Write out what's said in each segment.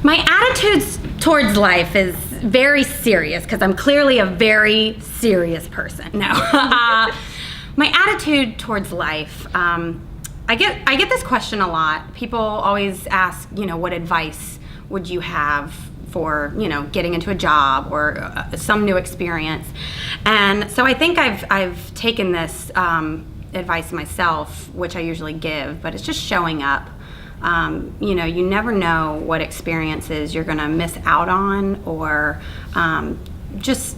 My attitudes towards life is very serious because I'm clearly a very serious person. No. My attitude towards life, I get this question a lot. People always ask, what advice would you have for, getting into a job or some new experience. And so I think I've taken this advice myself, which I usually give, but it's just showing up. You never know what experiences you're gonna miss out on, or just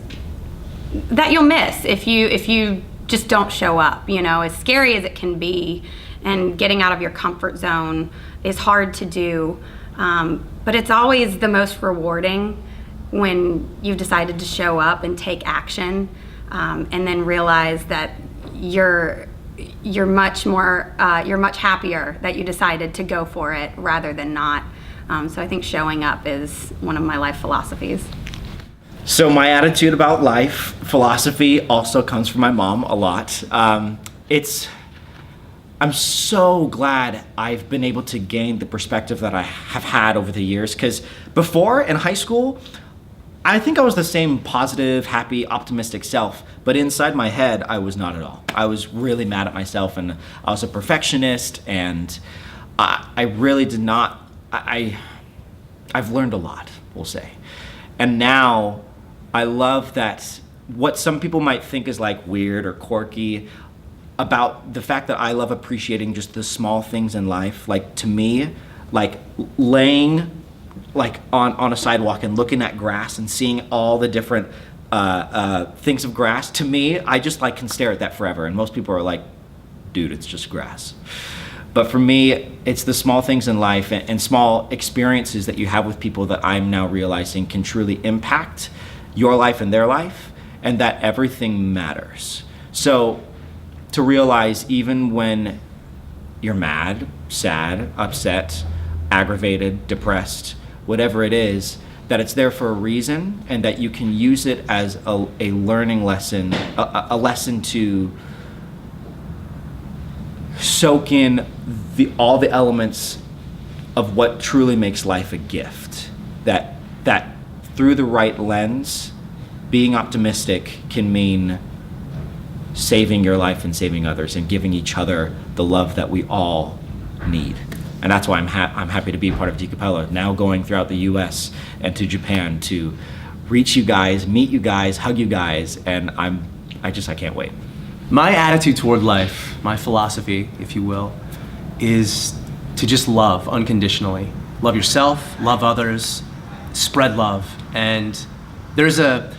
that you'll miss if you just don't show up. As scary as it can be, and getting out of your comfort zone is hard to do, but it's always the most rewarding when you've decided to show up and take action, and then realize that you're much happier that you decided to go for it rather than not. So I think showing up is one of my life philosophies. So my attitude about life philosophy also comes from my mom a lot. I'm so glad I've been able to gain the perspective that I have had over the years, because before in high school, I think I was the same positive, happy, optimistic self, but inside my head, I was not at all. I was really mad at myself, and I was a perfectionist, and I really did not, I've learned a lot, we'll say. And now, I love that what some people might think is like weird or quirky about the fact that I love appreciating just the small things in life. Like, to me, like laying like on a sidewalk and looking at grass and seeing all the different things of grass, to me, I just like can stare at that forever. And most people are like, dude, it's just grass. But for me, it's the small things in life and small experiences that you have with people that I'm now realizing can truly impact your life and their life, and that everything matters. So to realize even when you're mad, sad, upset, aggravated, depressed, whatever it is, that it's there for a reason, and that you can use it as a learning lesson, a lesson to soak in all the elements of what truly makes life a gift. That through the right lens, being optimistic can mean saving your life and saving others and giving each other the love that we all need. And that's why I'm happy to be part of Deca Pella, now going throughout the US and to Japan to reach you guys, meet you guys, hug you guys, and I can't wait. My attitude toward life, my philosophy, if you will, is to just love unconditionally. Love yourself, love others, spread love. And there's a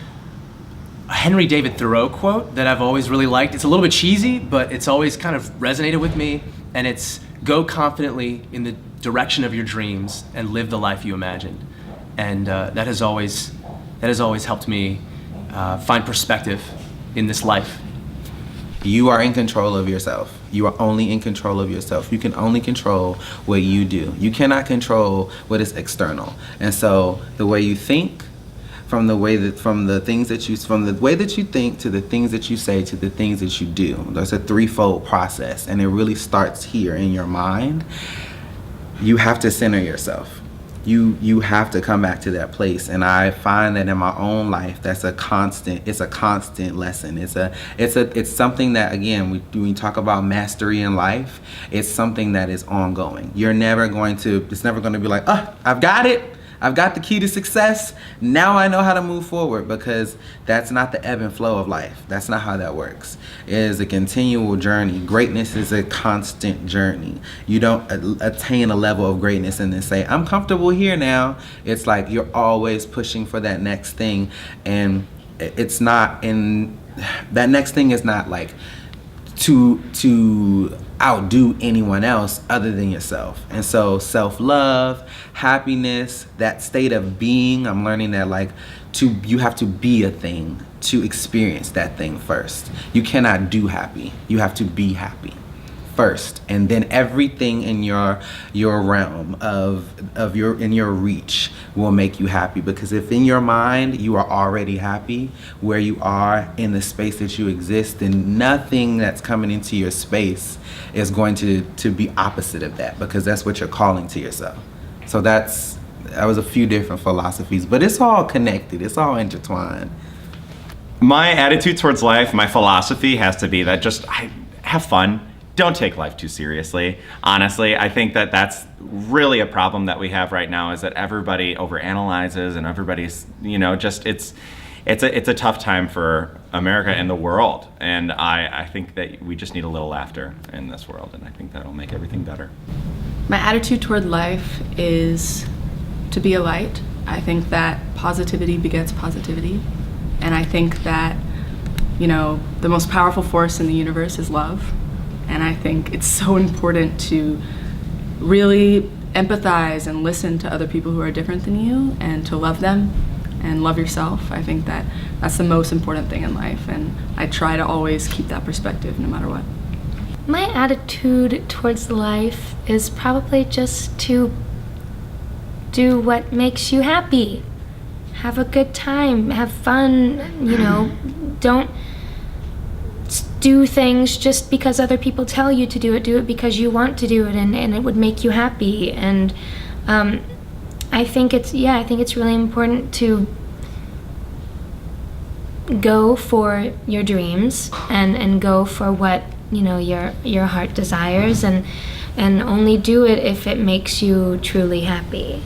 Henry David Thoreau quote that I've always really liked. It's a little bit cheesy, but it's always kind of resonated with me, and it's, go confidently in the direction of your dreams and live the life you imagined. And that has always helped me find perspective in this life. You are in control of yourself. You are only in control of yourself. You can only control what you do. You cannot control what is external. And so the way you think, from the way that you think to the things that you say to the things that you do. There's a threefold process, and it really starts here in your mind. You have to center yourself. You have to come back to that place, and I find that in my own life, it's a constant lesson. It's something that, again, when we talk about mastery in life, it's something that is ongoing. It's never going to be like, I've got it. I've got the key to success. Now I know how to move forward, because that's not the ebb and flow of life. That's not how that works. It is a continual journey. Greatness is a constant journey. You don't attain a level of greatness and then say, I'm comfortable here now. It's like you're always pushing for that next thing, and it's not that next thing is not like to outdo anyone else other than yourself. And so self-love, happiness, that state of being, I'm learning that you have to be a thing to experience that thing first. You cannot do happy. You have to be happy first, and then everything in your realm in your reach will make you happy. Because if in your mind you are already happy where you are in the space that you exist, then nothing that's coming into your space is going to be opposite of that, because that's what you're calling to yourself. So that's That was a few different philosophies, but it's all connected. It's all intertwined. My attitude towards life, my philosophy has to be that I have fun. Don't take life too seriously. Honestly, I think that that's really a problem that we have right now, is that everybody overanalyzes and everybody's, it's a tough time for America and the world. And I think that we just need a little laughter in this world, and I think that'll make everything better. My attitude toward life is to be a light. I think that positivity begets positivity. And I think that, the most powerful force in the universe is love. And I think it's so important to really empathize and listen to other people who are different than you, and to love them and love yourself. I think that that's the most important thing in life, and I try to always keep that perspective no matter what. My attitude towards life is probably just to do what makes you happy. Have a good time, have fun, don't do things just because other people tell you to do it because you want to do it, and it would make you happy. And I think it's really important to go for your dreams and go for what your heart desires, and only do it if it makes you truly happy.